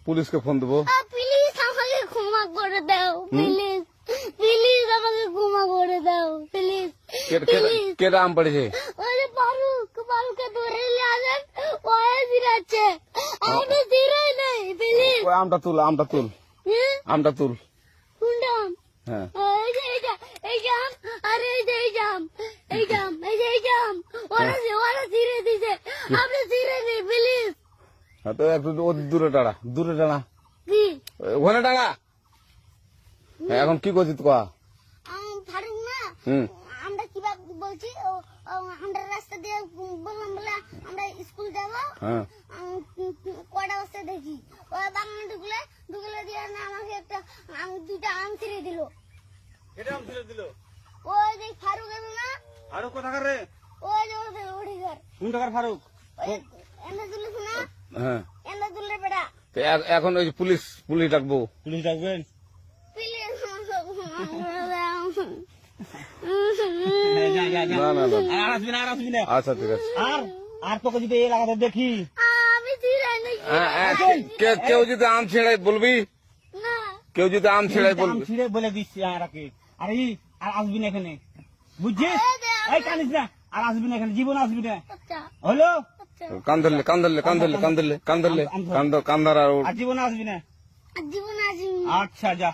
পুলিশকে ফোন দেবো। প্লিজ আমাকে ক্ষমা করে দাও, প্লিজ প্লিজ আমাকে ক্ষমা করে দাও, প্লিজ প্লিজ। কে আম পড়েছে? ওই যে ফারুককে ধরে নিয়ে আসেন, ওয়ে দিরাচ্ছে, আমি দিরাই নাই, প্লিজ। ওই আমটা তুল, আমটা তুল, আমটা তুল। কোনটা আম? হ্যাঁ এই যে এই জাম, আরে এই যে এই জাম, এই জাম, এই যে এই জাম, ওরা ধীরে দিছে, আপনি ধীরে নেই প্লিজ। হ্যাঁ, তো একটু দূরে টাড়া, দূরে টানা, কি ওখানে টানা। এখন কি করছিস তো? ফারুক না, হুম আমরা কিভাবে বলছি, আমরা রাস্তা দিয়ে বললাম বলে আমরা স্কুল যাবো, হ্যাঁ কটা বস্তা দেখি, ওই বাগানে ঢুকলে দিয়ে না আমাকে দুইটা আম ছিঁড়ে দিল। এটা আম ছিঁড়ে দিল? ওই যে ফারুক এলো না, ফারুক কোথাকার রে? ওই যে ওঠে ঘর, কোন টাকার ফারুক? এনে তুলিস না, হ্যাঁ। এনে তুললে বেটা, তো এখন ওই যে পুলিশ ডাকবো। পুলিশ ডাকবেন? প্লিজ যা যা যা, না না না, আর আসবি না, আর আসবি না। আচ্ছা ঠিক আছে। আর তোকে যদি এই এলাকাতে দেখি, আমি ছিঁড়াই নাকি কেউ যদি আম ছিঁড়াই বলবি, না, কেউ যদি আম ছিঁড়াই আম বলবি। ছিঁড়ে বলে দিচ্ছি আর আর আসবি না এখানে, বুঝছিস? এই কানিস না, আর আসবি না এখানে, জীবন আসবি না, আচ্ছা হলো? আচ্ছা, কান্দার আর আর জীবন আসবি না। জীবন আসি। আচ্ছা যা।